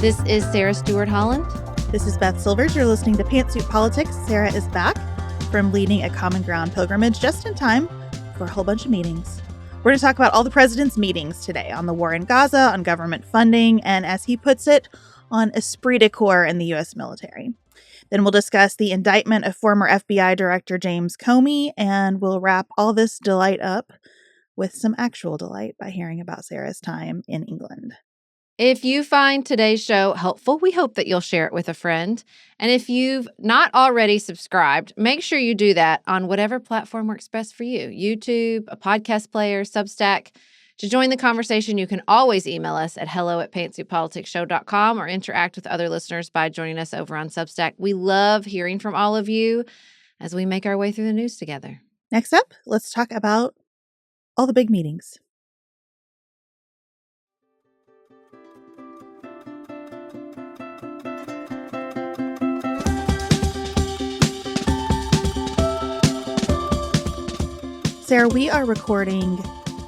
This is Sarah Stewart Holland. This is Beth Silvers. You're listening to Pantsuit Politics. Sarah is back from leading a Common Ground pilgrimage just in time for a whole bunch of meetings. We're going to talk about all the president's meetings today on the war in Gaza, on government funding, and as he puts it, on esprit de corps in the U.S. military. Then we'll discuss the indictment of former FBI Director James Comey, and we'll wrap all this delight up with some actual delight by hearing about Sarah's time in England. If you find today's show helpful, we hope that you'll share it with a friend. And if you've not already subscribed, make sure you do that on whatever platform works best for you. YouTube, a podcast player, Substack. To join the conversation, you can always email us at hello@pantsuitpoliticsshow.com or interact with other listeners by joining us over on Substack. We love hearing from all of you as we make our way through the news together. Next up, let's talk about all the big meetings. Sarah, we are recording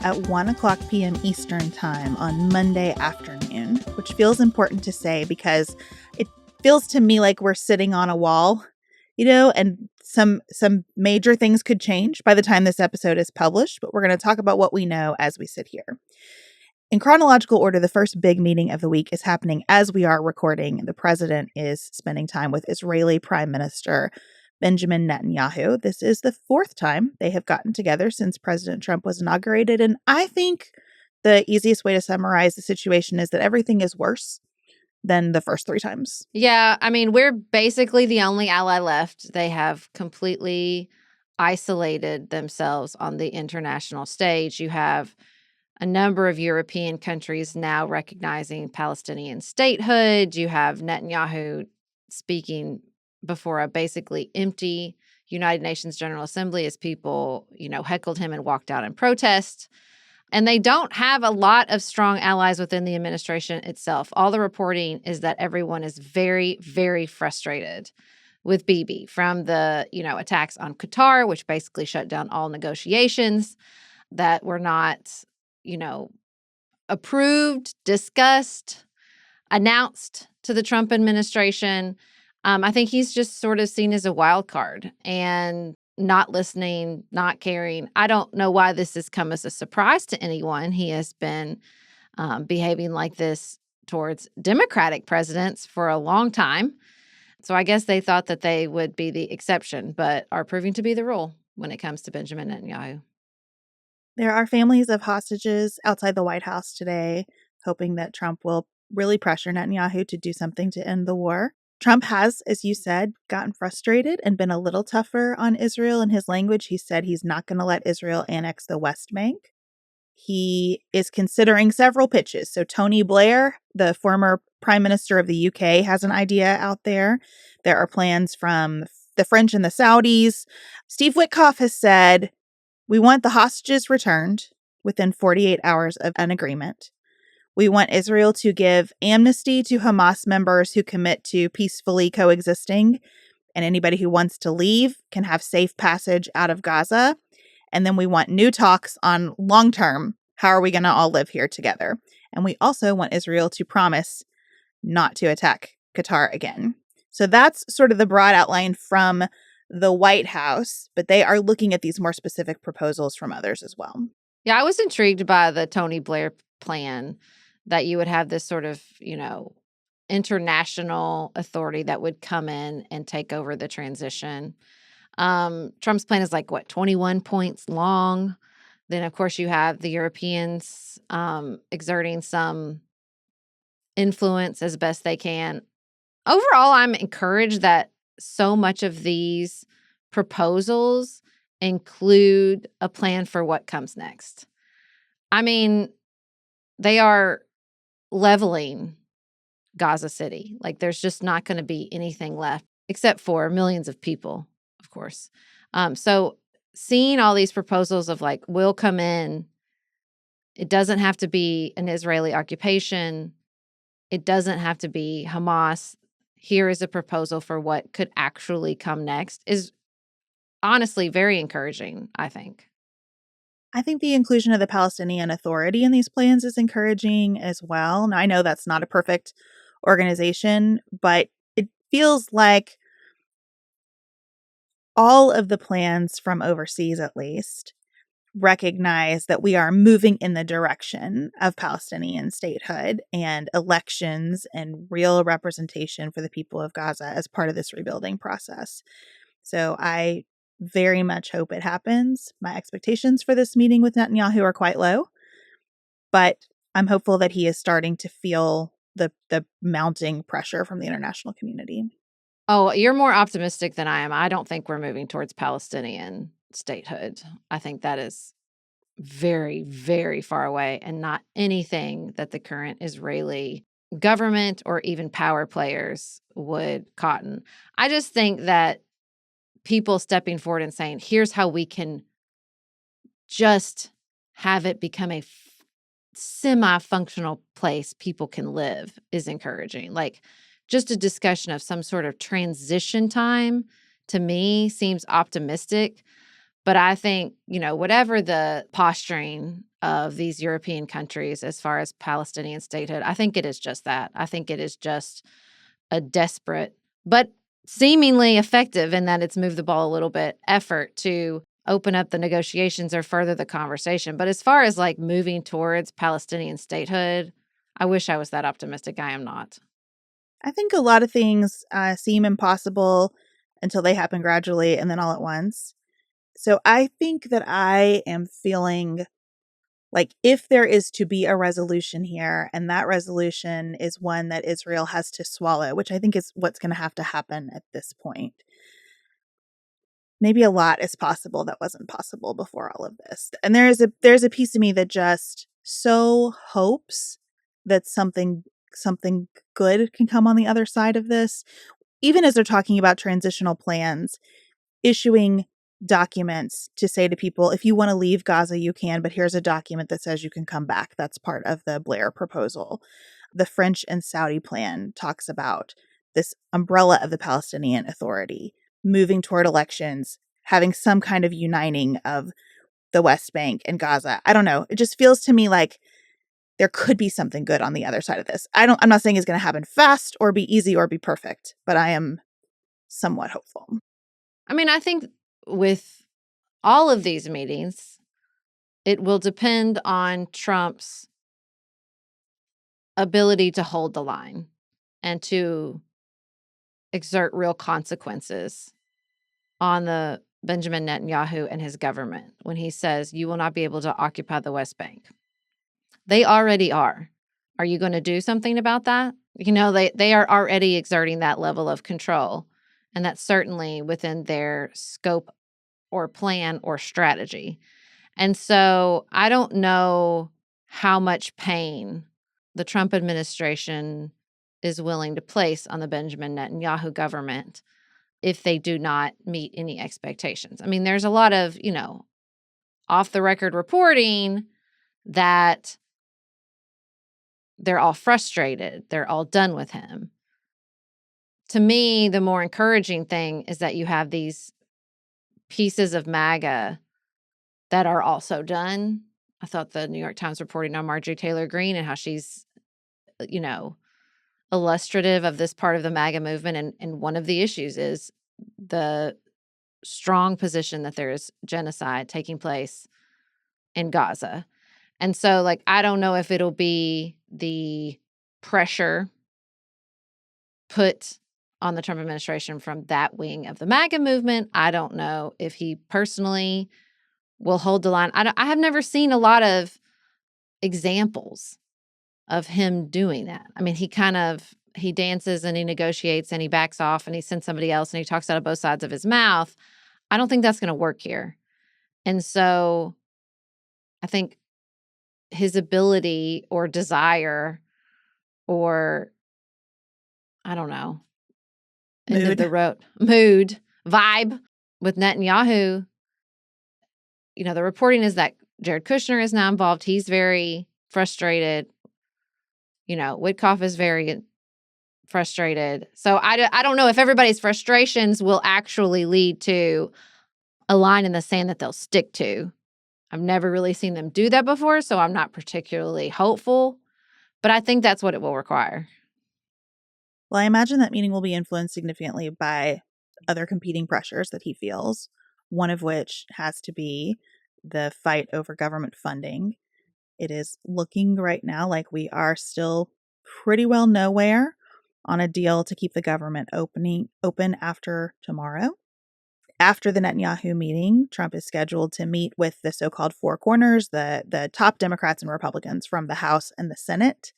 at 1:00 p.m. Eastern Time on Monday afternoon, which feels important to say because it feels to me like we're sitting on a wall, and some major things could change by the time this episode is published, but we're going to talk about what we know as we sit here. In chronological order, the first big meeting of the week is happening as we are recording. The president is spending time with Israeli Prime Minister Benjamin Netanyahu. This is the fourth time they have gotten together since President Trump was inaugurated. And I think the easiest way to summarize the situation is that everything is worse than the first three times. Yeah, I mean, we're basically the only ally left. They have completely isolated themselves on the international stage. You have a number of European countries now recognizing Palestinian statehood. You have Netanyahu speaking before a basically empty United Nations General Assembly as people, heckled him and walked out in protest. And they don't have a lot of strong allies within the administration itself. All the reporting is that everyone is very, very frustrated with Bibi, from the, attacks on Qatar, which basically shut down all negotiations that were not, approved, discussed, announced to the Trump administration. I think he's just sort of seen as a wild card and not listening, not caring. I don't know why this has come as a surprise to anyone. He has been behaving like this towards Democratic presidents for a long time. So I guess they thought that they would be the exception, but are proving to be the rule when it comes to Benjamin Netanyahu. There are families of hostages outside the White House today, hoping that Trump will really pressure Netanyahu to do something to end the war. Trump has, as you said, gotten frustrated and been a little tougher on Israel in his language. He said he's not going to let Israel annex the West Bank. He is considering several pitches. So Tony Blair, the former prime minister of the UK, has an idea out there. There are plans from the French and the Saudis. Steve Witkoff has said, we want the hostages returned within 48 hours of an agreement. We want Israel to give amnesty to Hamas members who commit to peacefully coexisting, and anybody who wants to leave can have safe passage out of Gaza. And then we want new talks on long-term, how are we going to all live here together? And we also want Israel to promise not to attack Qatar again. So that's sort of the broad outline from the White House, but they are looking at these more specific proposals from others as well. Yeah, I was intrigued by the Tony Blair plan, that you would have this sort of, international authority that would come in and take over the transition. Trump's plan is 21 points long. Then, of course, you have the Europeans exerting some influence as best they can. Overall, I'm encouraged that so much of these proposals include a plan for what comes next. I mean, they are leveling Gaza City. There's just not going to be anything left except for millions of people, of course. So seeing all these proposals of will come in, it doesn't have to be an Israeli occupation. It doesn't have to be Hamas. Here is a proposal for what could actually come next is honestly very encouraging, I think. I think the inclusion of the Palestinian Authority in these plans is encouraging as well. Now, I know that's not a perfect organization, but it feels like all of the plans from overseas, at least, recognize that we are moving in the direction of Palestinian statehood and elections and real representation for the people of Gaza as part of this rebuilding process. So I very much hope it happens. My expectations for this meeting with Netanyahu are quite low, but I'm hopeful that he is starting to feel the mounting pressure from the international community. Oh, you're more optimistic than I am. I don't think we're moving towards Palestinian statehood. I think that is very, very far away and not anything that the current Israeli government or even power players would cotton. I just think that people stepping forward and saying, here's how we can just have it become a semi-functional place people can live is encouraging. Like, just a discussion of some sort of transition time to me seems optimistic. But I think, whatever the posturing of these European countries as far as Palestinian statehood, I think it is just that. I think it is just a desperate, but seemingly effective in that it's moved the ball a little bit, effort to open up the negotiations or further the conversation. But as far as like moving towards Palestinian statehood, I wish I was that optimistic. I am not. I think a lot of things seem impossible until they happen gradually and then all at once. So I think that I am feeling like if there is to be a resolution here, and that resolution is one that Israel has to swallow, which I think is what's going to have to happen at this point. Maybe a lot is possible that wasn't possible before all of this. And there's a piece of me that just so hopes that something good can come on the other side of this. Even as they're talking about transitional plans, issuing documents to say to people, if you want to leave Gaza, you can, but here's a document that says you can come back. That's part of the Blair proposal. The French and Saudi plan talks about this umbrella of the Palestinian Authority, moving toward elections, having some kind of uniting of the West Bank and Gaza. I don't know. It just feels to me like there could be something good on the other side of this. I'm not saying it's going to happen fast or be easy or be perfect, but I am somewhat hopeful. I mean, I think with all of these meetings, it will depend on Trump's ability to hold the line and to exert real consequences on the Benjamin Netanyahu and his government when he says you will not be able to occupy the West Bank. They already are. Are you going to do something about that? They are already exerting that level of control, and that's certainly within their scope or plan or strategy. And so I don't know how much pain the Trump administration is willing to place on the Benjamin Netanyahu government if they do not meet any expectations. I mean, there's a lot of, off the record reporting that they're all frustrated. They're all done with him. To me, the more encouraging thing is that you have these pieces of MAGA that are also done. I thought the New York Times reporting on Marjorie Taylor Greene and how she's, illustrative of this part of the MAGA movement. And one of the issues is the strong position that there is genocide taking place in Gaza. And so, I don't know if it'll be the pressure put on the Trump administration from that wing of the MAGA movement. I don't know if he personally will hold the line. I have never seen a lot of examples of him doing that. I mean, he dances and he negotiates and he backs off and he sends somebody else and he talks out of both sides of his mouth. I don't think that's going to work here. And so I think his ability or desire or, I don't know, end of the road mood, vibe with Netanyahu, the reporting is that Jared Kushner is now involved. He's very frustrated. Witkoff is very frustrated. So I don't know if everybody's frustrations will actually lead to a line in the sand that they'll stick to. I've never really seen them do that before, so I'm not particularly hopeful. But I think that's what it will require. Well, I imagine that meeting will be influenced significantly by other competing pressures that he feels, one of which has to be the fight over government funding. It is looking right now like we are still pretty well nowhere on a deal to keep the government open after tomorrow. After the Netanyahu meeting, Trump is scheduled to meet with the so-called Four Corners, the top Democrats and Republicans from the House and the Senate.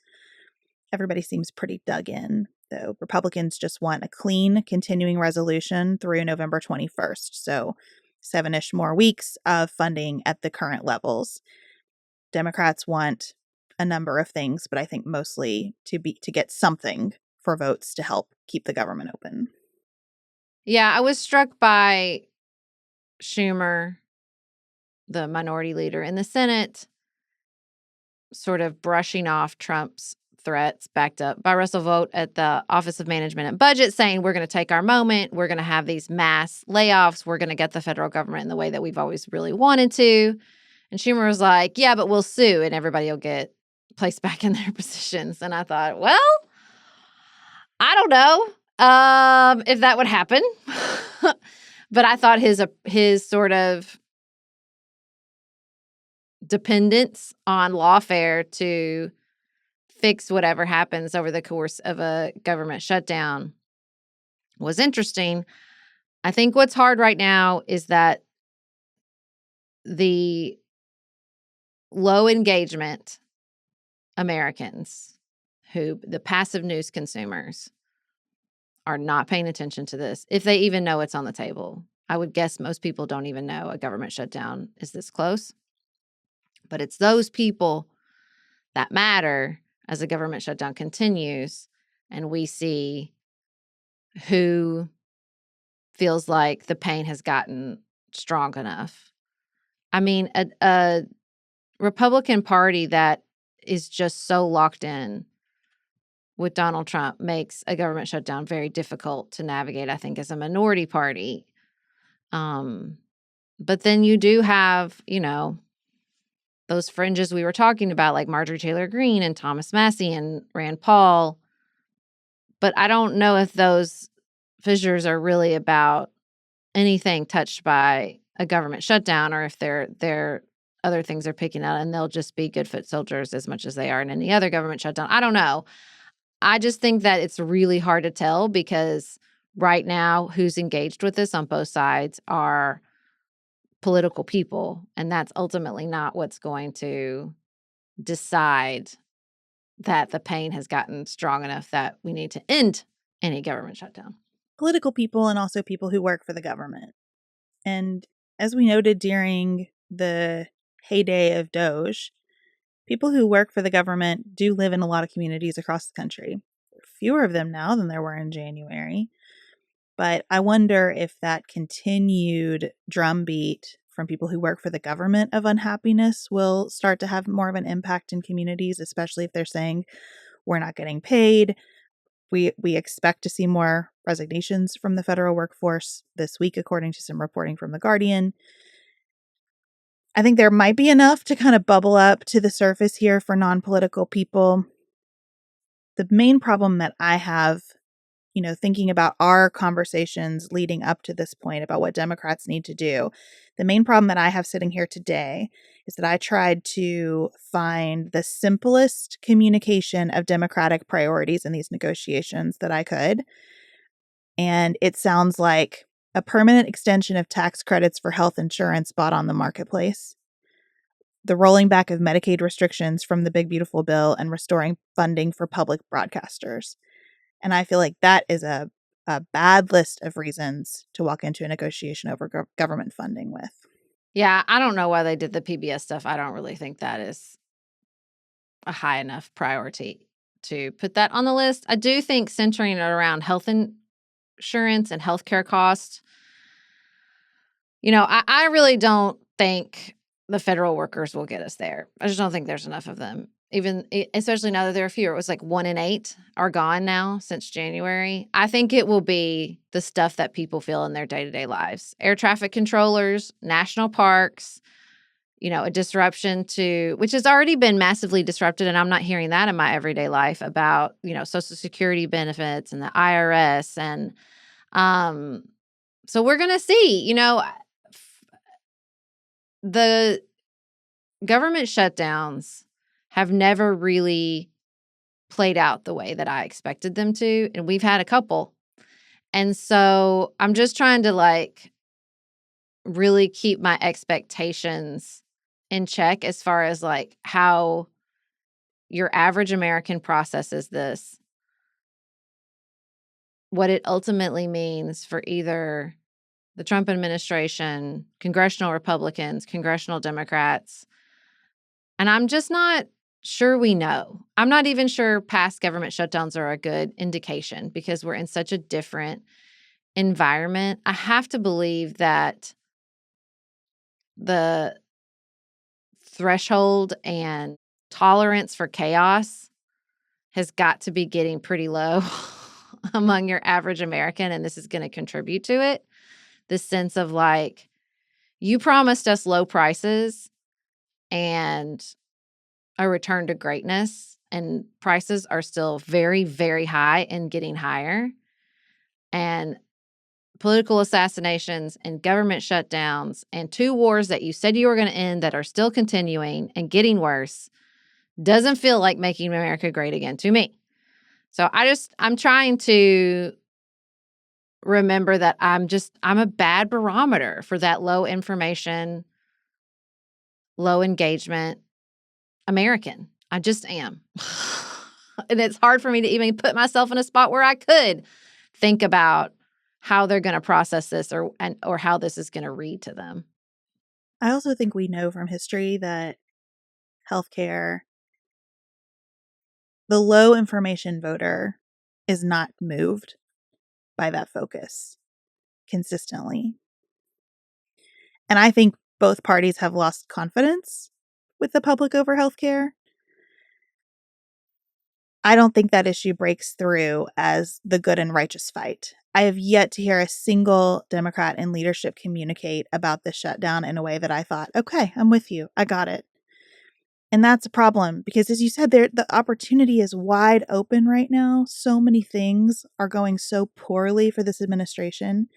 Everybody seems pretty dug in, though. Republicans just want a clean, continuing resolution through November 21st, so 7-ish more weeks of funding at the current levels. Democrats want a number of things, but I think mostly to get something for votes to help keep the government open. Yeah, I was struck by Schumer, the minority leader in the Senate, sort of brushing off Trump's threats, backed up by Russell Vought at the Office of Management and Budget, saying we're going to take our moment. We're going to have these mass layoffs. We're going to get the federal government in the way that we've always really wanted to. And Schumer was like, yeah, but we'll sue and everybody will get placed back in their positions. And I thought, well, I don't know if that would happen. But I thought his sort of dependence on lawfare to fix whatever happens over the course of a government shutdown was interesting. I think what's hard right now is that the low engagement Americans, the passive news consumers, are not paying attention to this, if they even know it's on the table. I would guess most people don't even know a government shutdown is this close. But it's those people that matter as the government shutdown continues, and we see who feels like the pain has gotten strong enough. I mean, a Republican Party that is just so locked in with Donald Trump makes a government shutdown very difficult to navigate, I think, as a minority party. But then you do have, those fringes we were talking about, like Marjorie Taylor Greene and Thomas Massie and Rand Paul. But I don't know if those fissures are really about anything touched by a government shutdown, or if they're other things they're picking out, and they'll just be good foot soldiers as much as they are in any other government shutdown. I don't know. I just think that it's really hard to tell, because right now who's engaged with this on both sides are political people, and that's ultimately not what's going to decide that the pain has gotten strong enough that we need to end any government shutdown. Political people, and also people who work for the government. And as we noted during the heyday of Doge, people who work for the government do live in a lot of communities across the country. There are fewer of them now than there were in January. But I wonder if that continued drumbeat from people who work for the government of unhappiness will start to have more of an impact in communities, especially if they're saying, we're not getting paid. We expect to see more resignations from the federal workforce this week, according to some reporting from The Guardian. I think there might be enough to kind of bubble up to the surface here for non-political people. The main problem that I have, thinking about our conversations leading up to this point about what Democrats need to do, the main problem that I have sitting here today is that I tried to find the simplest communication of Democratic priorities in these negotiations that I could. And it sounds like a permanent extension of tax credits for health insurance bought on the marketplace, the rolling back of Medicaid restrictions from the Big Beautiful Bill, and restoring funding for public broadcasters. And I feel like that is a bad list of reasons to walk into a negotiation over government funding with. Yeah, I don't know why they did the PBS stuff. I don't really think that is a high enough priority to put that on the list. I do think centering it around health insurance and healthcare costs, I really don't think the federal workers will get us there. I just don't think there's enough of them. Especially now that there are fewer. It was like 1 in 8 are gone now since January. I think it will be the stuff that people feel in their day-to-day lives. Air traffic controllers, national parks, a disruption to, which has already been massively disrupted. And I'm not hearing that in my everyday life about, Social Security benefits and the IRS. And so we're going to see, the government shutdowns have never really played out the way that I expected them to. And we've had a couple. And so I'm just trying to really keep my expectations in check as far as how your average American processes this, what it ultimately means for either the Trump administration, congressional Republicans, congressional Democrats. And I'm just not sure we know. I'm not even sure past government shutdowns are a good indication because we're in such a different environment. I have to believe that the threshold and tolerance for chaos has got to be getting pretty low among your average American, and this is going to contribute to it. This sense of you promised us low prices and a return to greatness, and prices are still very, very high and getting higher. And political assassinations and government shutdowns and 2 wars that you said you were going to end that are still continuing and getting worse doesn't feel like making America great again to me. So I'm trying to remember that I'm a bad barometer for that low information, low engagement American. I just am. And it's hard for me to even put myself in a spot where I could think about how they're going to process this or how this is going to read to them. I also think we know from history that healthcare, the low information voter is not moved by that focus consistently. And I think both parties have lost confidence with the public over healthcare. I don't think that issue breaks through as the good and righteous fight. I have yet to hear a single Democrat in leadership communicate about the shutdown in a way that I thought, okay, I'm with you. I got it. And that's a problem because, as you said, the opportunity is wide open right now. So many things are going so poorly for this administration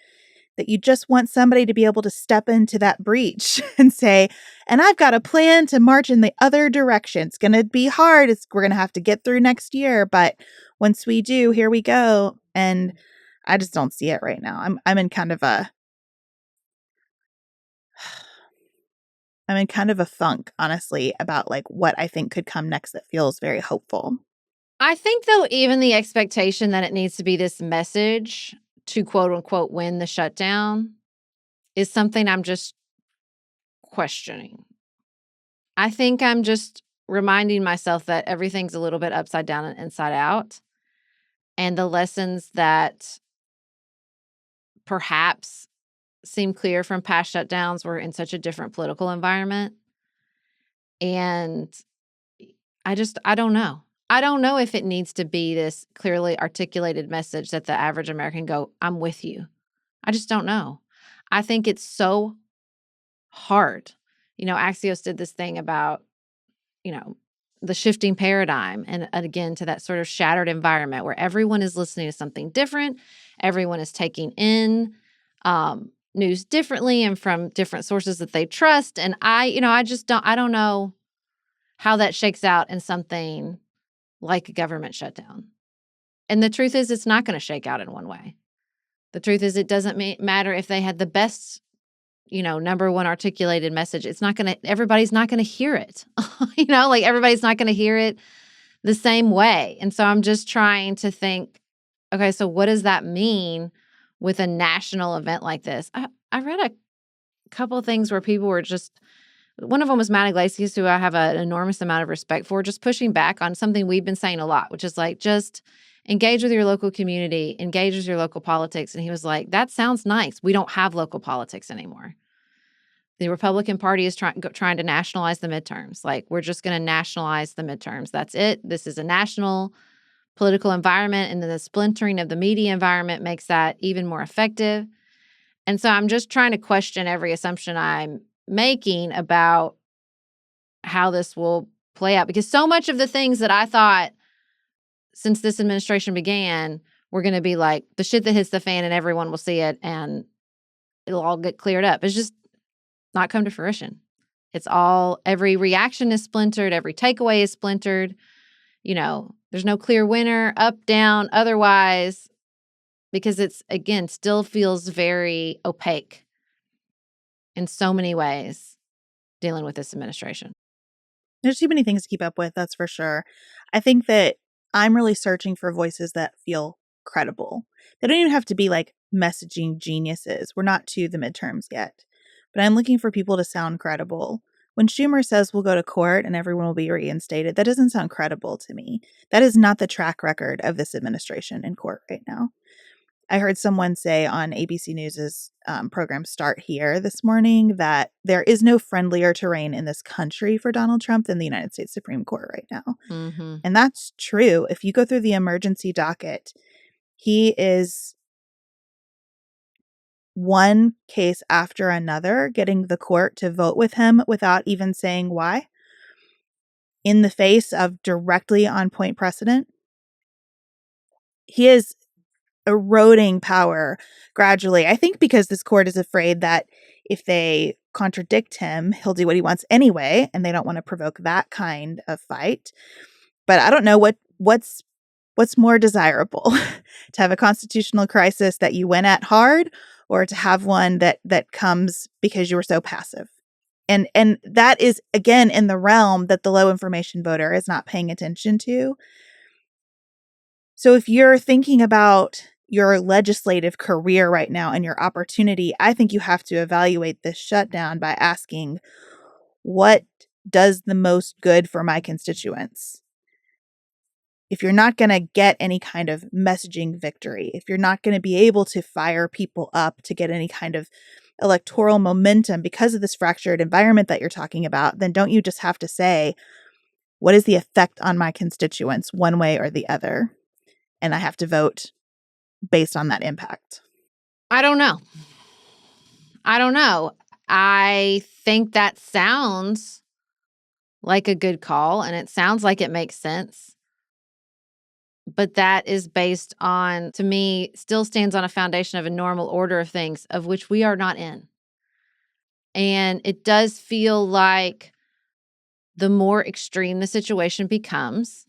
that you just want somebody to be able to step into that breach and say, and I've got a plan to march in the other direction. It's going to be hard. We're going to have to get through next year. But once we do, here we go. And I just don't see it right now. I'm in kind of a funk, honestly, about what I think could come next that feels very hopeful. I think, though, even the expectation that it needs to be this message to quote unquote win the shutdown is something I'm just questioning. I think I'm just reminding myself that everything's a little bit upside down and inside out. And the lessons that perhaps seem clear from past shutdowns were in such a different political environment. And I don't know. I don't know if it needs to be this clearly articulated message that the average American go, I'm with you. I just don't know. I think it's so hard. Axios did this thing about, the shifting paradigm and again to that sort of shattered environment where everyone is listening to something different. Everyone is taking in news differently and from different sources that they trust. And I don't know how that shakes out in something like a government shutdown. And the truth is, it's not going to shake out in one way. The truth is, it doesn't matter if they had the best, number one articulated message. Everybody's not going to hear it. Everybody's not going to hear it the same way. And so I'm just trying to think, okay, so what does that mean with a national event like this? I read a couple of things where people were one of them was Matt Iglesias, who I have an enormous amount of respect for, just pushing back on something we've been saying a lot, which is just engage with your local community, engage with your local politics. And he was like, that sounds nice. We don't have local politics anymore. The Republican Party is trying to nationalize the midterms. We're just going to nationalize the midterms. That's it. This is a national political environment. And then the splintering of the media environment makes that even more effective. And so I'm just trying to question every assumption I'm making about how this will play out, because so much of the things that I thought since this administration began were going to be like the shit that hits the fan and everyone will see it and it'll all get cleared up. It's just not come to fruition. It's all, every reaction is splintered. Every takeaway is splintered. There's no clear winner, up, down, otherwise, because it's, again, still feels very opaque in so many ways dealing with this administration. There's too many things to keep up with, that's for sure. I think that I'm really searching for voices that feel credible. They don't even have to be like messaging geniuses. We're not to the midterms yet. But I'm looking for people to sound credible. When Schumer says we'll go to court and everyone will be reinstated, that doesn't sound credible to me. That is not the track record of this administration in court right now. I heard someone say on ABC News's program Start Here this morning that there is no friendlier terrain in this country for Donald Trump than the United States Supreme Court right now. Mm-hmm. And that's true. If you go through the emergency docket, he is one case after another getting the court to vote with him without even saying why, in the face of directly on point precedent. He is eroding power gradually. I think because this court is afraid that if they contradict him, he'll do what he wants anyway, and they don't want to provoke that kind of fight. But I don't know what's more desirable, to have a constitutional crisis that you went at hard, or to have one that comes because you were so passive. And that is, again, in the realm that the low information voter is not paying attention to. So if you're thinking about your legislative career right now and your opportunity, I think you have to evaluate this shutdown by asking, what does the most good for my constituents? If you're not going to get any kind of messaging victory, if you're not going to be able to fire people up to get any kind of electoral momentum because of this fractured environment that you're talking about, then don't you just have to say, what is the effect on my constituents one way or the other? And I have to vote based on that impact. I don't know. I think that sounds like a good call, and it sounds like it makes sense. But that is based on, to me, still stands on a foundation of a normal order of things, of which we are not in. And it does feel like the more extreme the situation becomes,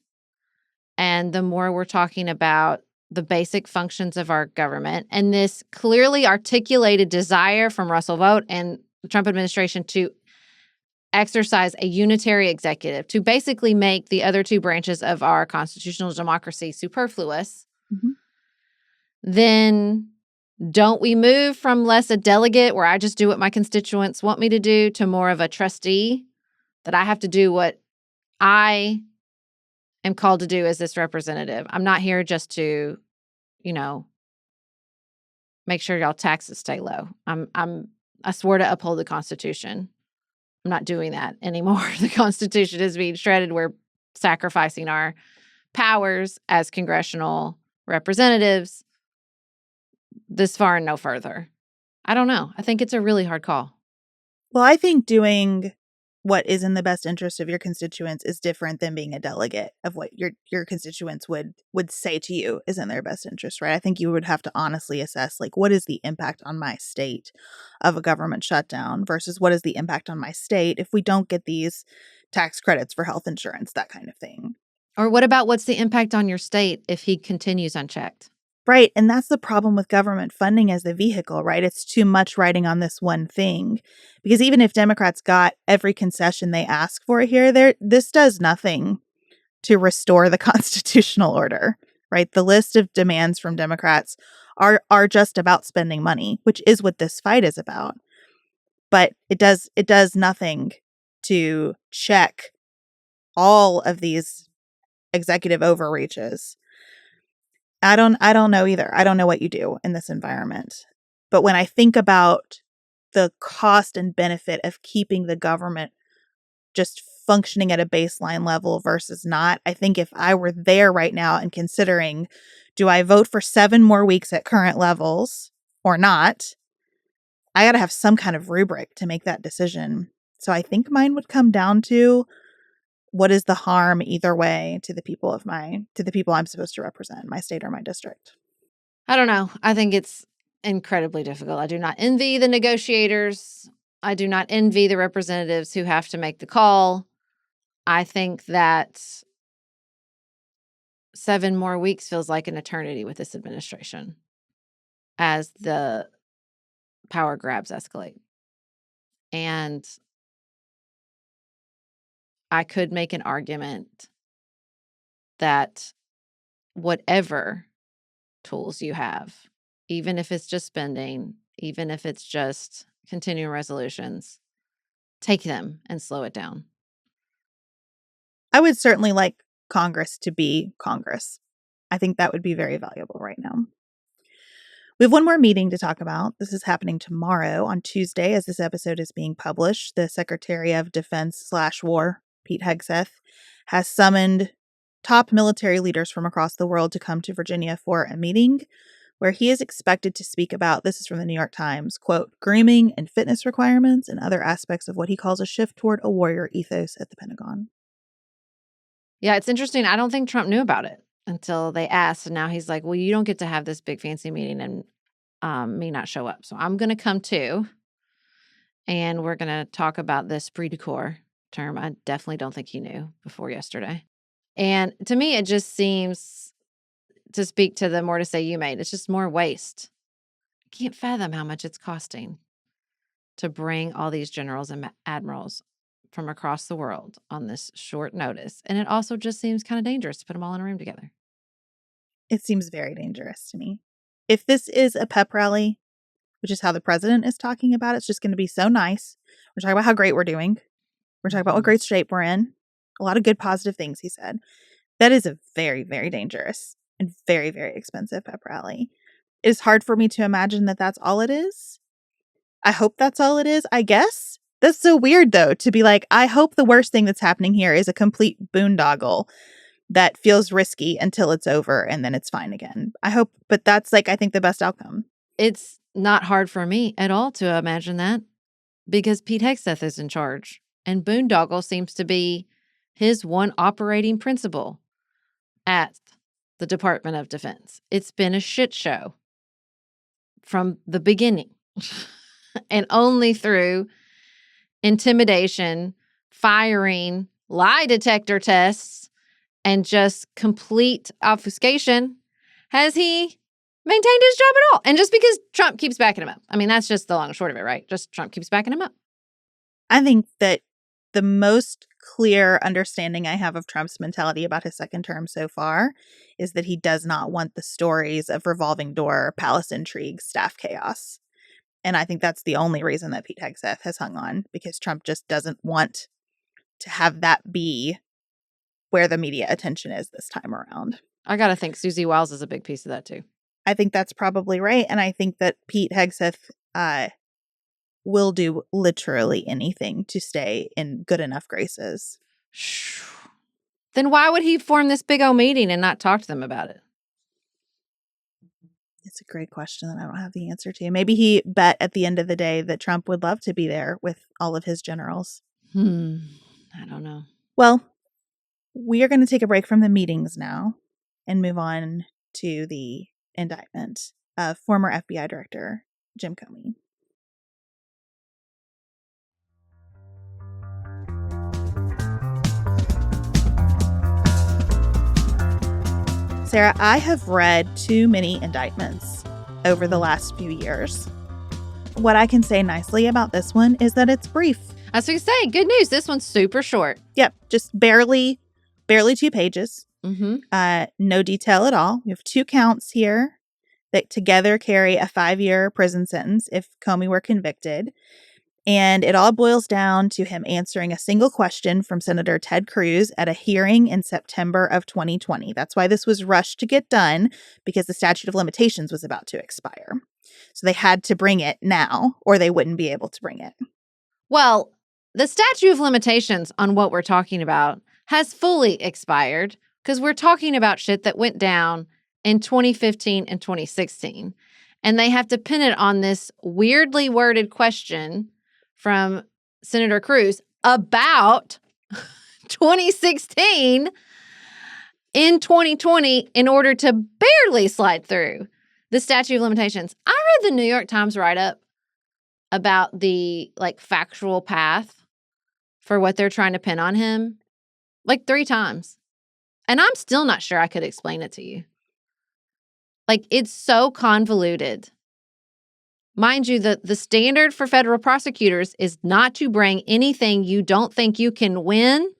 and the more we're talking about the basic functions of our government, and this clearly articulated desire from Russell Vought and the Trump administration to exercise a unitary executive, to basically make the other two branches of our constitutional democracy superfluous, then don't we move from less a delegate where I just do what my constituents want me to do to more of a trustee, that I have to do what I am called to do as this representative? I'm not here just to, make sure y'all taxes stay low. I swore to uphold the Constitution. I'm not doing that anymore. The Constitution is being shredded. We're sacrificing our powers as congressional representatives this far and no further. I don't know. I think it's a really hard call. Well, I think doing what is in the best interest of your constituents is different than being a delegate of what your constituents would say to you is in their best interest, right? I think you would have to honestly assess, like, what is the impact on my state of a government shutdown versus what is the impact on my state if we don't get these tax credits for health insurance, that kind of thing. Or what about what's the impact on your state if he continues unchecked? Right. And that's the problem with government funding as the vehicle, right? It's too much riding on this one thing. Because even if Democrats got every concession they ask for here, this does nothing to restore the constitutional order, right? The list of demands from Democrats are just about spending money, which is what this fight is about. But it does nothing to check all of these executive overreaches. I don't know either. I don't know what you do in this environment. But when I think about the cost and benefit of keeping the government just functioning at a baseline level versus not, I think if I were there right now and considering, do I vote for 7 more weeks at current levels or not, I got to have some kind of rubric to make that decision So I think mine would come down to what is the harm either way to the people I'm supposed to represent, my state or my district. I don't know. I think it's incredibly difficult. I do not envy the negotiators. I do not envy the representatives who have to make the call. I think that 7 more weeks feels like an eternity with this administration as the power grabs escalate. And I could make an argument that whatever tools you have, even if it's just spending, even if it's just continuing resolutions, take them and slow it down. I would certainly like Congress to be Congress. I think that would be very valuable right now. We have one more meeting to talk about. This is happening tomorrow on Tuesday as this episode is being published. The Secretary of Defense/War, Pete Hegseth, has summoned top military leaders from across the world to come to Virginia for a meeting where he is expected to speak about, this is from the New York Times, quote, grooming and fitness requirements and other aspects of what he calls a shift toward a warrior ethos at the Pentagon. Yeah, it's interesting. I don't think Trump knew about it until they asked. And now he's like, well, you don't get to have this big fancy meeting and me not show up. So I'm going to come too. And we're going to talk about this esprit de corps term. I definitely don't think he knew before yesterday. And to me, it just seems, to speak to the more to say you made, it's just more waste. I can't fathom how much it's costing to bring all these generals and admirals from across the world on this short notice. And it also just seems kind of dangerous to put them all in a room together. It seems very dangerous to me. If this is a pep rally, which is how the president is talking about, it's just going to be so nice. We're talking about how great we're doing. We're talking about what great shape we're in. A lot of good, positive things, he said. That is a very, very dangerous and very, very expensive pep rally. It is hard for me to imagine that that's all it is. I hope that's all it is, I guess. That's so weird, though, to be like, I hope the worst thing that's happening here is a complete boondoggle that feels risky until it's over and then it's fine again. I hope, but that's I think the best outcome. It's not hard for me at all to imagine that because Pete Hegseth is in charge and boondoggle seems to be his one operating principle at the Department of Defense. It's been a shit show from the beginning and only through intimidation, firing, lie detector tests, and just complete obfuscation has he maintained his job at all. And just because Trump keeps backing him up. I mean, that's just the long and short of it, right? Just Trump keeps backing him up. I think that the most clear understanding I have of Trump's mentality about his second term so far is that he does not want the stories of revolving door, palace intrigue, staff chaos. And I think that's the only reason that Pete Hegseth has hung on, because Trump just doesn't want to have that be where the media attention is this time around. I got to think Susie Wiles is a big piece of that too. I think that's probably right. And I think that Pete Hegseth will do literally anything to stay in good enough graces. Then why would he form this big old meeting and not talk to them about it? It's a great question that I don't have the answer to. Maybe he bet at the end of the day that Trump would love to be there with all of his generals. I don't know. Well, we are going to take a break from the meetings now and move on to the indictment of former FBI Director Jim Comey. Sarah, I have read too many indictments over the last few years. What I can say nicely about this one is that it's brief. I was going to say, good news. This one's super short. Yep, just barely 2 pages. Mm-hmm. No detail at all. We have 2 counts here that together carry a 5-year prison sentence if Comey were convicted. And it all boils down to him answering a single question from Senator Ted Cruz at a hearing in September of 2020. That's why this was rushed to get done, because the statute of limitations was about to expire. So they had to bring it now, or they wouldn't be able to bring it. Well, the statute of limitations on what we're talking about has fully expired because we're talking about shit that went down in 2015 and 2016. And they have to pin it on this weirdly worded question from Senator Cruz about 2016 in 2020 in order to barely slide through the statute of limitations. I read the New York Times write-up about the factual path for what they're trying to pin on him 3 times. And I'm still not sure I could explain it to you. It's so convoluted. Mind you, the standard for federal prosecutors is not to bring anything you don't think you can win,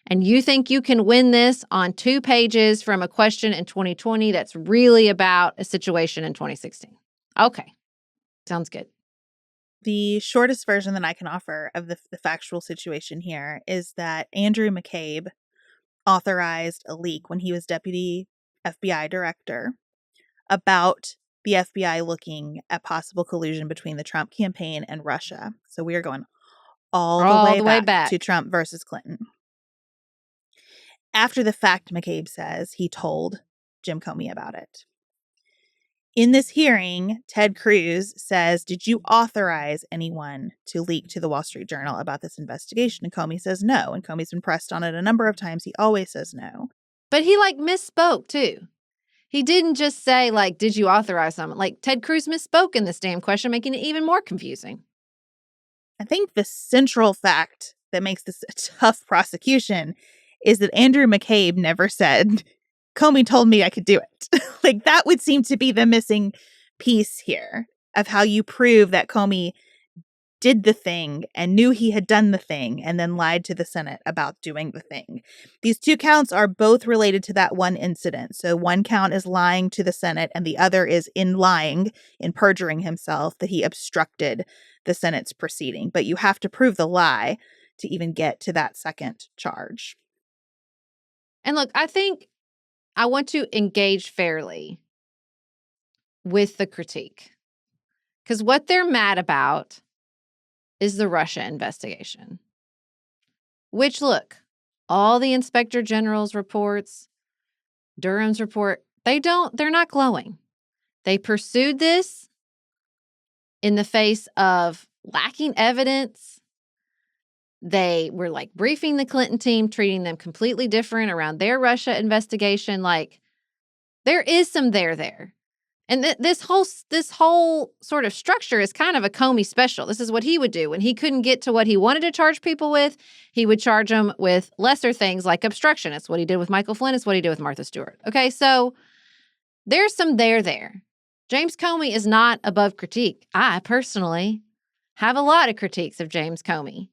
and you think you can win this on 2 pages from a question in 2020 that's really about a situation in 2016. Okay. Sounds good. The shortest version that I can offer of the factual situation here is that Andrew McCabe authorized a leak when he was deputy FBI director about the FBI looking at possible collusion between the Trump campaign and Russia. So we are going all the way back to Trump versus Clinton. After the fact, McCabe says he told Jim Comey about it. In this hearing, Ted Cruz says, "Did you authorize anyone to leak to the Wall Street Journal about this investigation?" And Comey says no. And Comey's been pressed on it a number of times. He always says no. But he misspoke too. He didn't just say did you authorize someone? Ted Cruz misspoke in this damn question, making it even more confusing. I think the central fact that makes this a tough prosecution is that Andrew McCabe never said, "Comey told me I could do it." That would seem to be the missing piece here of how you prove that Comey did the thing and knew he had done the thing and then lied to the Senate about doing the thing. These 2 counts are both related to that one incident. So one count is lying to the Senate and the other is in perjuring himself that he obstructed the Senate's proceeding. But you have to prove the lie to even get to that second charge. And look, I think I want to engage fairly with the critique. Because what they're mad about is the Russia investigation. Which, look, all the Inspector General's reports, Durham's report, they're not glowing. They pursued this in the face of lacking evidence. They were briefing the Clinton team, treating them completely different around their Russia investigation. There is some there. And this whole sort of structure is kind of a Comey special. This is what he would do. When he couldn't get to what he wanted to charge people with, he would charge them with lesser things like obstruction. It's what he did with Michael Flynn. It's what he did with Martha Stewart. Okay, so there's some there. James Comey is not above critique. I personally have a lot of critiques of James Comey,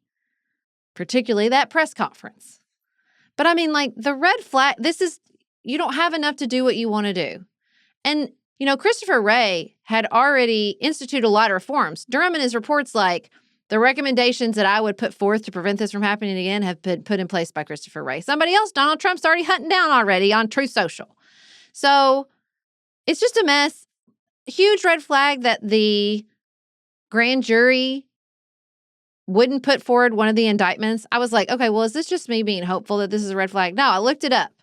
particularly that press conference. But I mean, the red flag, you don't have enough to do what you want to do. And Christopher Wray had already instituted a lot of reforms. Durham in his reports, the recommendations that I would put forth to prevent this from happening again have been put in place by Christopher Wray. Somebody else, Donald Trump's already hunting down already on Truth Social. So it's just a mess. Huge red flag that the grand jury wouldn't put forward one of the indictments. I was like, okay, well, is this just me being hopeful that this is a red flag? No, I looked it up.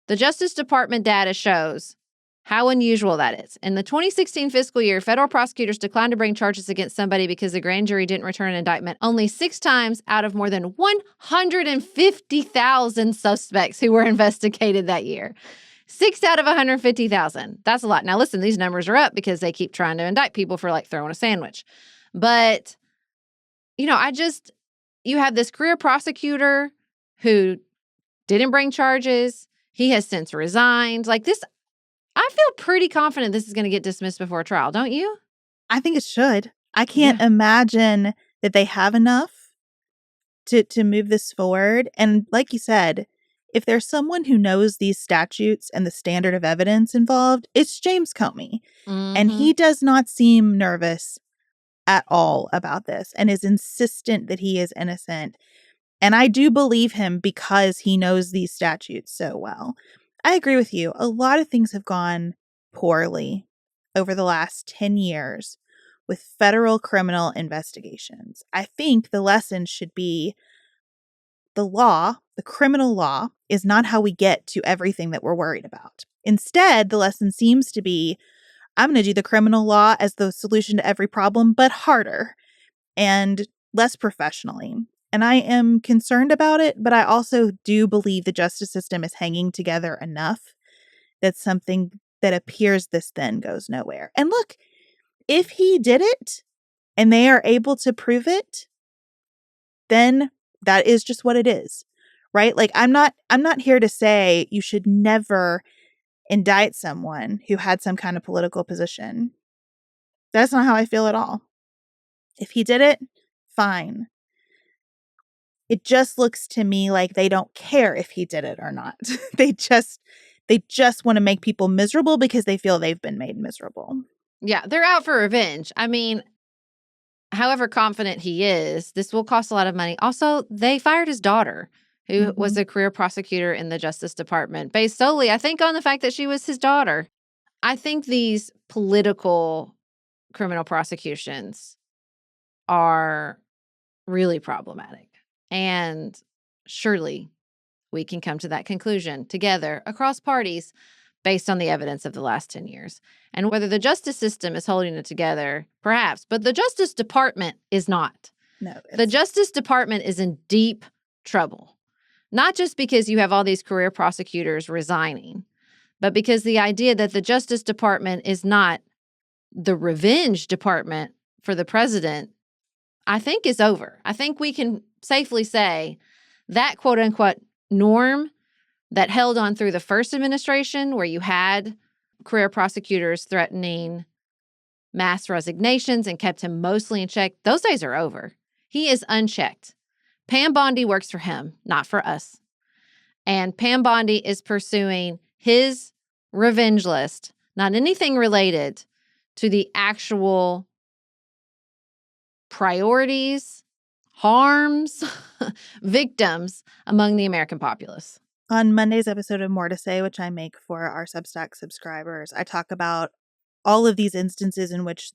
The Justice Department data shows how unusual that is. In the 2016 fiscal year, federal prosecutors declined to bring charges against somebody because the grand jury didn't return an indictment only 6 times out of more than 150,000 suspects who were investigated that year. 6 out of 150,000. That's a lot. Now, listen, these numbers are up because they keep trying to indict people for throwing a sandwich. But, you have this career prosecutor who didn't bring charges. He has since resigned. I feel pretty confident this is going to get dismissed before trial, don't you? I think it should. I can't imagine that they have enough to move this forward. And like you said, if there's someone who knows these statutes and the standard of evidence involved, it's James Comey. Mm-hmm. And he does not seem nervous at all about this and is insistent that he is innocent. And I do believe him because he knows these statutes so well. I agree with you. A lot of things have gone poorly over the last 10 years with federal criminal investigations. I think the lesson should be the criminal law, is not how we get to everything that we're worried about. Instead, the lesson seems to be, I'm going to do the criminal law as the solution to every problem, but harder. And less professionally. And I am concerned about it, but I also do believe the justice system is hanging together enough that something that appears this thin goes nowhere. And look, if he did it and they are able to prove it, then that is just what it is, right? Like I'm not here to say you should never indict someone who had some kind of political position. That's not how I feel at all. If he did it, fine. It just looks to me like they don't care if he did it or not. They just want to make people miserable because they feel they've been made miserable. Yeah, they're out for revenge. I mean, however confident he is, this will cost a lot of money. Also, they fired his daughter, who was a career prosecutor in the Justice Department, based solely, I think, on the fact that she was his daughter. I think these political criminal prosecutions are really problematic. And surely we can come to that conclusion together across parties based on the evidence of the last 10 years. And whether the justice system is holding it together, perhaps, but the Justice Department is not. No. The Justice Department is in deep trouble, not just because you have all these career prosecutors resigning, but because the idea that the Justice Department is not the revenge department for the president, I think is over. I think we can safely say that quote unquote norm that held on through the first administration, where you had career prosecutors threatening mass resignations and kept him mostly in check, those days are over. He is unchecked. Pam Bondi works for him, not for us. And Pam Bondi is pursuing his revenge list, not anything related to the actual priorities, harms, victims among the American populace. On Monday's episode of More to Say, which I make for our Substack subscribers, I talk about all of these instances in which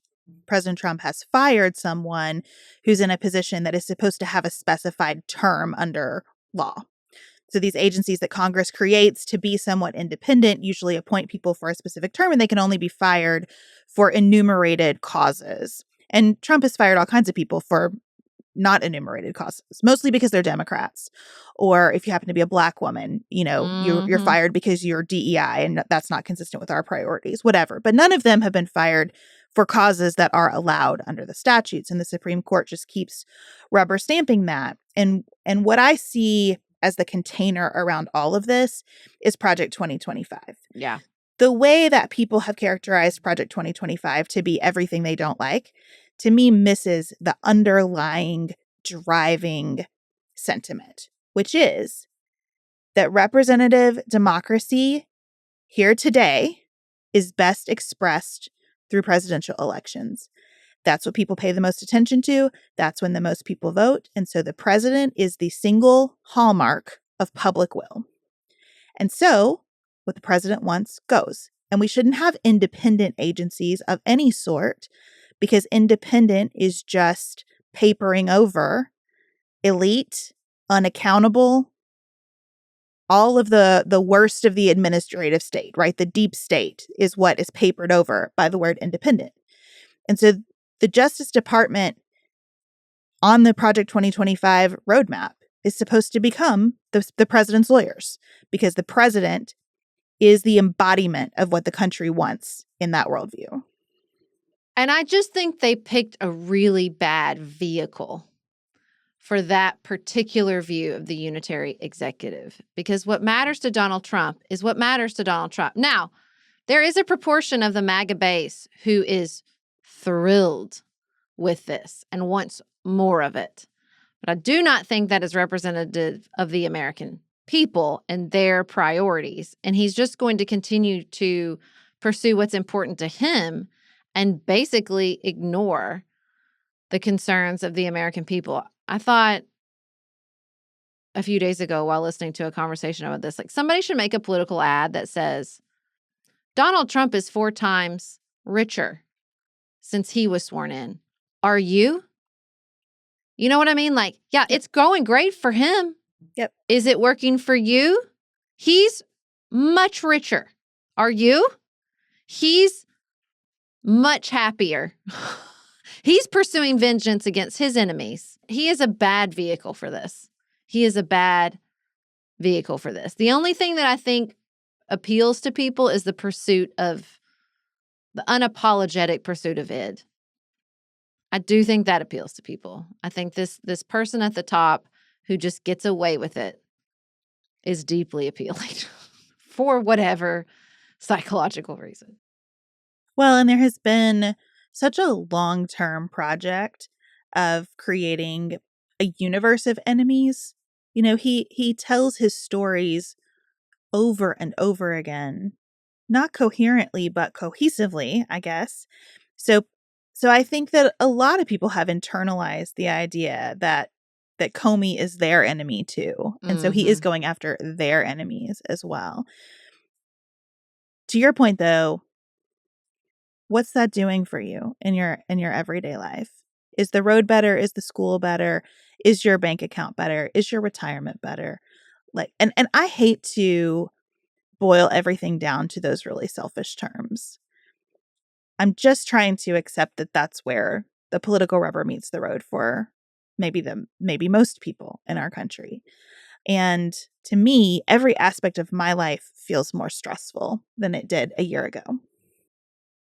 President Trump has fired someone who's in a position that is supposed to have a specified term under law. So these agencies that Congress creates to be somewhat independent usually appoint people for a specific term, and they can only be fired for enumerated causes. And Trump has fired all kinds of people for not enumerated causes, mostly because they're Democrats. Or if you happen to be a Black woman, you're fired because you're DEI and that's not consistent with our priorities, whatever. But none of them have been fired for causes that are allowed under the statutes. And the Supreme Court just keeps rubber stamping that. And what I see as the container around all of this is Project 2025. Yeah. The way that people have characterized Project 2025 to be everything they don't like, to me, misses the underlying driving sentiment, which is that representative democracy here today is best expressed through presidential elections. That's what people pay the most attention to. That's when the most people vote. And so the president is the single hallmark of public will. And so what the president wants goes. And we shouldn't have independent agencies of any sort, because independent is just papering over elite, unaccountable, all of the worst of the administrative state, right? The deep state is what is papered over by the word independent. And so the Justice Department on the Project 2025 roadmap is supposed to become the president's lawyers, because the president is the embodiment of what the country wants in that worldview. And I just think they picked a really bad vehicle for that particular view of the unitary executive, because what matters to Donald Trump is what matters to Donald Trump. Now, there is a proportion of the MAGA base who is thrilled with this and wants more of it. But I do not think that is representative of the American people and their priorities. And he's just going to continue to pursue what's important to him and basically ignore the concerns of the American people. I thought a few days ago while listening to a conversation about this, like somebody should make a political ad that says, Donald Trump is 4 times richer since he was sworn in. Are you? You know what I mean? Like, yeah, it's going great for him. Yep. Is it working for you? He's much richer. Are you? He's much happier. He's pursuing vengeance against his enemies. He is a bad vehicle for this. He is a bad vehicle for this. The only thing that I think appeals to people is the unapologetic pursuit of id. I do think that appeals to people. I think this person at the top who just gets away with it is deeply appealing for whatever psychological reason. Well, and there has been such a long-term project of creating a universe of enemies. You know, he tells his stories over and over again, not coherently, but cohesively, I guess. So I think that a lot of people have internalized the idea that Comey is their enemy too. And so he is going after their enemies as well. To your point though, what's that doing for you in your everyday life? Is the road better? Is the school better? Is your bank account better? Is your retirement better? Like and I hate to boil everything down to those really selfish terms. I'm just trying to accept that that's where the political rubber meets the road for maybe most people in our country. And to me, every aspect of my life feels more stressful than it did a year ago.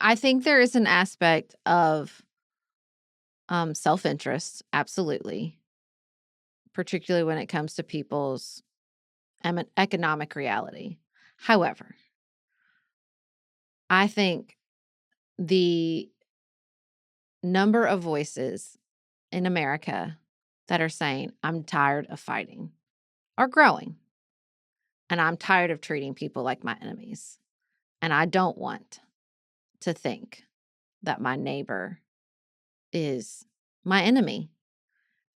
I think there is an aspect of self-interest, absolutely, particularly when it comes to people's economic reality. However, I think the number of voices in America that are saying, I'm tired of fighting, are growing. And I'm tired of treating people like my enemies. And I don't want to think that my neighbor is my enemy.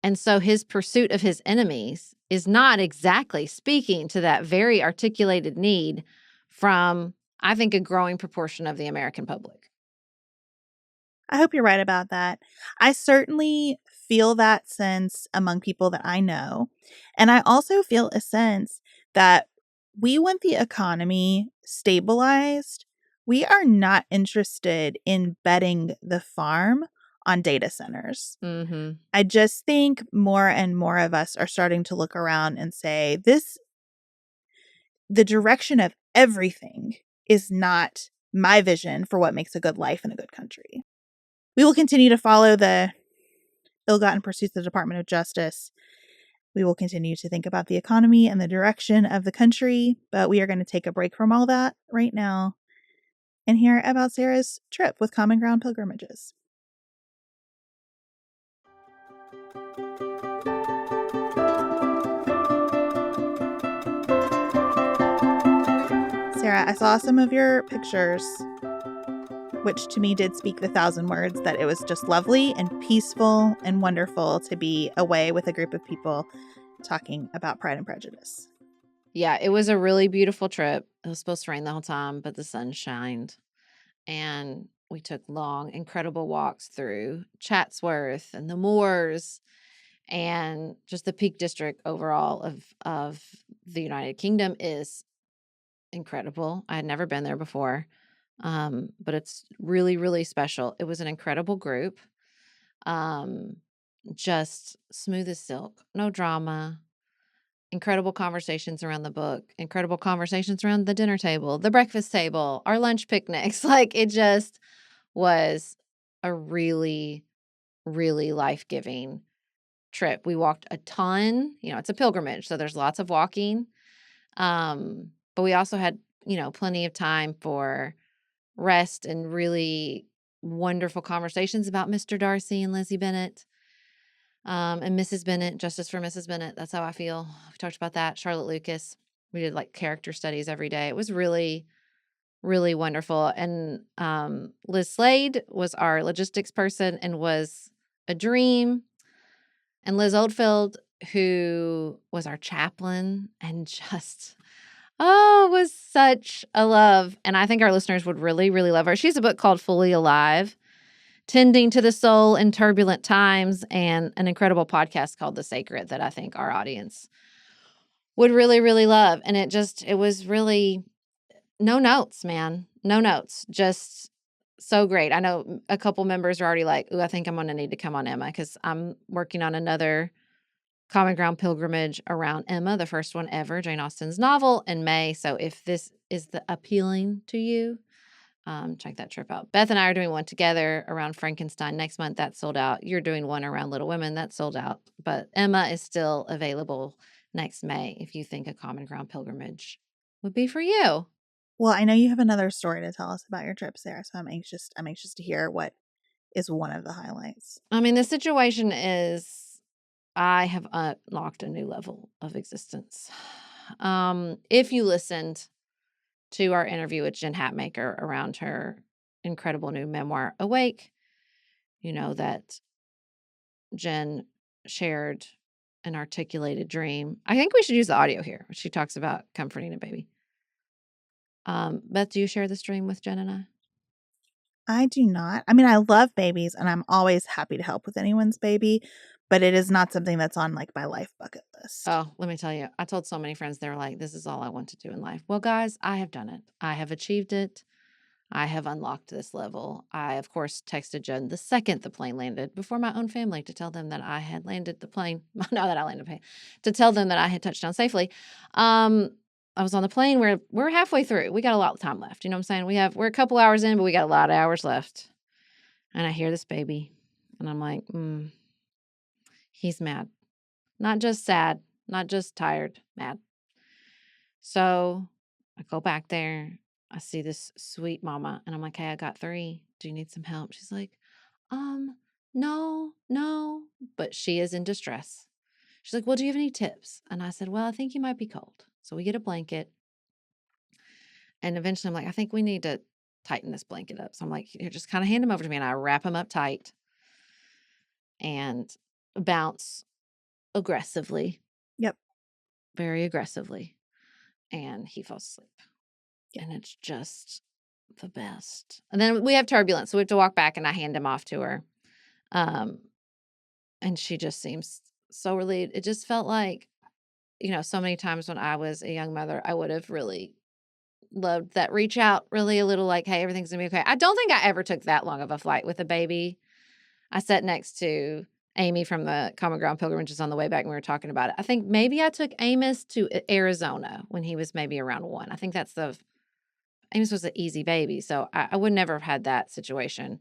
And so his pursuit of his enemies is not exactly speaking to that very articulated need from, I think, a growing proportion of the American public. I hope you're right about that. I certainly feel that sense among people that I know. And I also feel a sense that we want the economy stabilized. We are not interested in betting the farm on data centers. Mm-hmm. I just think more and more of us are starting to look around and say, the direction of everything is not my vision for what makes a good life and a good country. We will continue to follow the ill-gotten pursuits of the Department of Justice. We will continue to think about the economy and the direction of the country, but we are going to take a break from all that right now and hear about Sarah's trip with Common Ground Pilgrimages. Sarah, I saw some of your pictures, which to me did speak 1,000 words, that it was just lovely and peaceful and wonderful to be away with a group of people talking about Pride and Prejudice. Yeah, it was a really beautiful trip. It was supposed to rain the whole time, but the sun shined. And we took long, incredible walks through Chatsworth and the Moors and just the Peak District overall of the United Kingdom is incredible. I had never been there before, but it's really, really special. It was an incredible group, just smooth as silk, no drama, incredible conversations around the book, incredible conversations around the dinner table, the breakfast table, our lunch picnics. Like it just was a really, really life-giving trip. We walked a ton. It's a pilgrimage, so there's lots of walking. But we also had, plenty of time for rest and really wonderful conversations about Mr. Darcy and Lizzie Bennet. And Mrs. Bennet, Justice for Mrs. Bennet. That's how I feel. We talked about that. Charlotte Lucas. We did like character studies every day. It was really, really wonderful. And Liz Slade was our logistics person and was a dream. And Liz Oldfield, who was our chaplain and just, was such a love. And I think our listeners would really, really love her. She has a book called Fully Alive, Tending to the Soul in Turbulent Times, and an incredible podcast called The Sacred that I think our audience would really, really love. And it was really no notes, man. No notes. Just so great. I know a couple members are already like, ooh, I think I'm going to need to come on Emma because I'm working on another Common Ground pilgrimage around Emma, the first one ever, Jane Austen's novel, in May. So if this is appealing to you, check that trip out. Beth and I are doing one together around Frankenstein next month. That's sold out. You're doing one around Little Women. That's sold out. But Emma is still available next May if you think a Common Ground pilgrimage would be for you. Well, I know you have another story to tell us about your trips there, so I'm anxious to hear what is one of the highlights. I mean, the situation is I have unlocked a new level of existence. If you listened to our interview with Jen Hatmaker around her incredible new memoir, Awake, you know that Jen shared an articulated dream. I think we should use the audio here. She talks about comforting a baby. Beth, do you share this dream with Jen and I? I do not. I mean, I love babies and I'm always happy to help with anyone's baby, but it is not something that's on like my life bucket list. Oh, let me tell you, I told so many friends, they were like, this is all I want to do in life. Well, guys, I have done it. I have achieved it. I have unlocked this level. I, of course, texted Jen the second the plane landed before my own family to tell them that I had landed the plane. Not that I landed the plane, to tell them that I had touched down safely. I was on the plane. We're halfway through. We got a lot of time left. You know what I'm saying? We're a couple hours in, but we got a lot of hours left. And I hear this baby, and I'm like, he's mad. Not just sad, not just tired, mad. So I go back there. I see this sweet mama, and I'm like, hey, I got 3. Do you need some help? She's like, no. But she is in distress. She's like, well, do you have any tips? And I said, well, I think you might be cold. So we get a blanket. And eventually I'm like, I think we need to tighten this blanket up. So I'm like, here, just kind of hand him over to me. And I wrap him up tight and bounce aggressively. Yep. Very aggressively. And he falls asleep. And it's just the best. And then we have turbulence. So we have to walk back and I hand him off to her. And she just seems so relieved. It just felt like, so many times when I was a young mother, I would have really loved that reach out, really a little like, hey, everything's gonna be okay. I don't think I ever took that long of a flight with a baby. I sat next to Amy from the Common Ground pilgrimages on the way back and we were talking about it. I think maybe I took Amos to Arizona when he was maybe around 1. I think Amos was an easy baby, so I would never have had that situation.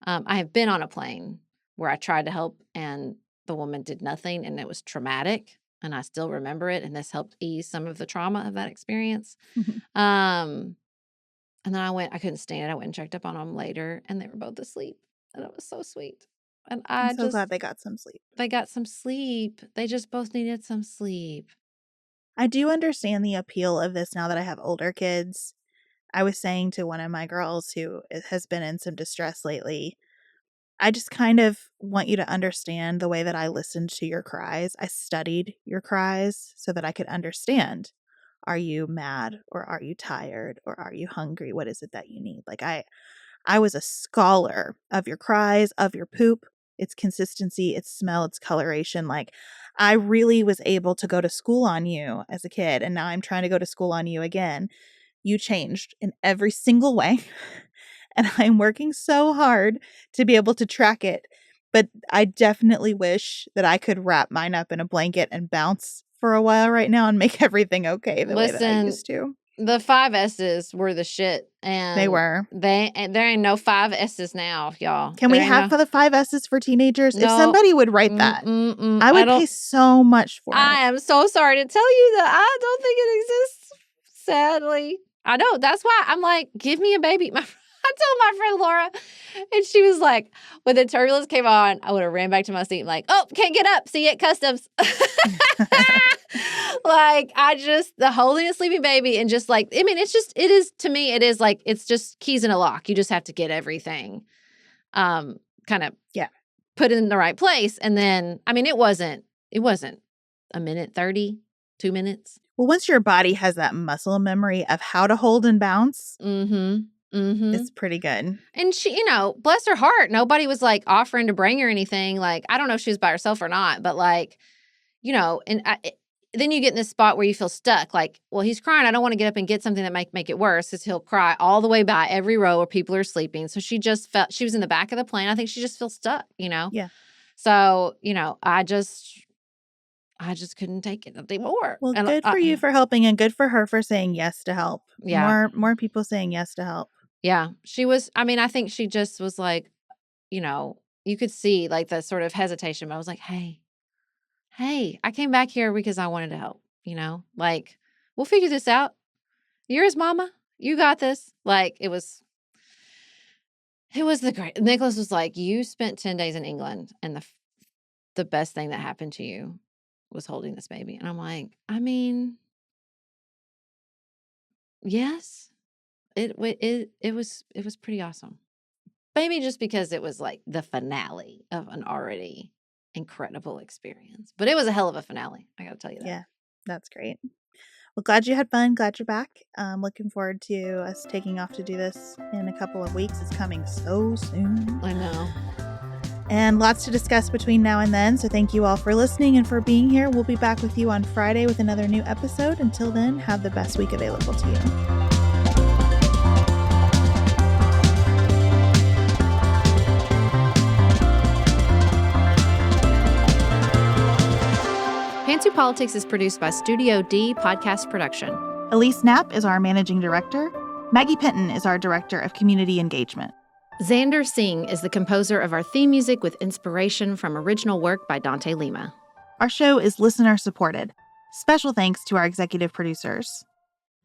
I have been on a plane where I tried to help and the woman did nothing and it was traumatic and I still remember it. And this helped ease some of the trauma of that experience. And then I couldn't stand it. I went and checked up on them later and they were both asleep and it was so sweet. And I'm so glad they got some sleep. They got some sleep. They just both needed some sleep. I do understand the appeal of this now that I have older kids. I was saying to one of my girls who has been in some distress lately, I just kind of want you to understand the way that I listened to your cries. I studied your cries so that I could understand. Are you mad or are you tired or are you hungry? What is it that you need? Like I was a scholar of your cries, of your poop, its consistency, its smell, its coloration. Like I really was able to go to school on you as a kid. And now I'm trying to go to school on you again. You changed in every single way. And I'm working so hard to be able to track it. But I definitely wish that I could wrap mine up in a blanket and bounce for a while right now and make everything okay the way that I used to. The 5 S's were the shit. And they were. There ain't no 5 S's now, y'all. Can we have the 5 S's for teenagers? If somebody would write that, I would pay so much for it. I am so sorry to tell you that I don't think it exists, sadly. I know. That's why I'm like, give me a baby. I told my friend Laura, and she was like, when the turbulence came on, I would have ran back to my seat and like, oh, can't get up. See you at customs. Like, the holding a sleeping baby and just like, I mean, to me, it is like, it's just keys in a lock. You just have to get everything kind of put in the right place. And then, I mean, it wasn't a minute 30, 2 minutes. Well, once your body has that muscle memory of how to hold and bounce, it's pretty good. And she, bless her heart, nobody was like offering to bring her anything. Like, I don't know if she was by herself or not, but like, and then you get in this spot where you feel stuck. Like, well, he's crying. I don't want to get up and get something that make it worse, because he'll cry all the way by every row where people are sleeping. So she just felt, she was in the back of the plane. I think she just feels stuck, Yeah. So, I just couldn't take it anymore. Well, And good for you for helping, and good for her for saying yes to help. Yeah. More people saying yes to help. Yeah. She was, I think she just was like, you could see like the sort of hesitation, but I was like, hey, I came back here because I wanted to help, like, we'll figure this out. You're his mama. You got this. Like, it was the great. Nicholas was like, you spent 10 days in England, and the best thing that happened to you was holding this baby. And I'm like, yes, it was pretty awesome. Maybe just because it was like the finale of an already incredible experience. But it was a hell of a finale. I got to tell you that. Yeah, that's great. Well, glad you had fun. Glad you're back. Looking forward to us taking off to do this in a couple of weeks. It's coming so soon. I know. And lots to discuss between now and then. So thank you all for listening and for being here. We'll be back with you on Friday with another new episode. Until then, have the best week available to you. Pantsuit Politics is produced by Studio D Podcast Production. Elise Knapp is our managing director. Maggie Pinton is our director of community engagement. Xander Singh is the composer of our theme music with inspiration from original work by Dante Lima. Our show is listener supported. Special thanks to our executive producers: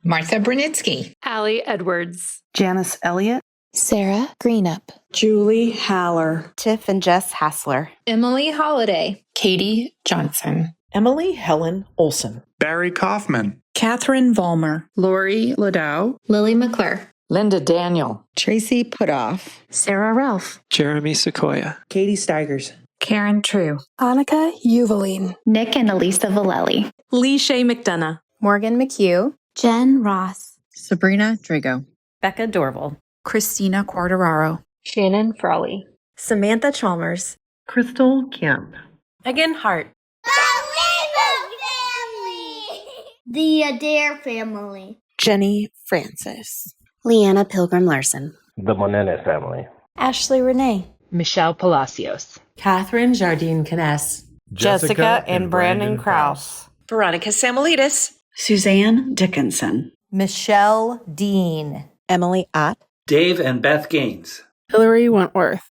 Martha Brunitsky, Allie Edwards, Janice Elliott, Sarah Greenup, Julie Haller, Tiff and Jess Hassler, Emily Holiday, Katie Johnson, Emily Helen Olson, Barry Kaufman, Catherine Vollmer, Lori Ladow, Lily McClure, Linda Daniel, Tracy Putoff, Sarah Ralph, Jeremy Sequoia, Katie Steigers, Karen True, Annika Uvaline, Nick and Elisa Valelli, Lee Shea McDonough, Morgan McHugh, Jen Ross, Sabrina Drago, Becca Dorval, Christina Quartararo, Shannon Frawley, Samantha Chalmers, Crystal Kemp, Megan Hart, The Adair family. Jenny Francis, Leanna Pilgrim Larson, The Monene family, Ashley Renee, Michelle Palacios, Catherine Jardine Kness, Jessica and Brandon Krause, Veronica Samuelidis, Suzanne Dickinson, Michelle Dean, Emily Ott, Dave and Beth Gaines, Hillary Wentworth,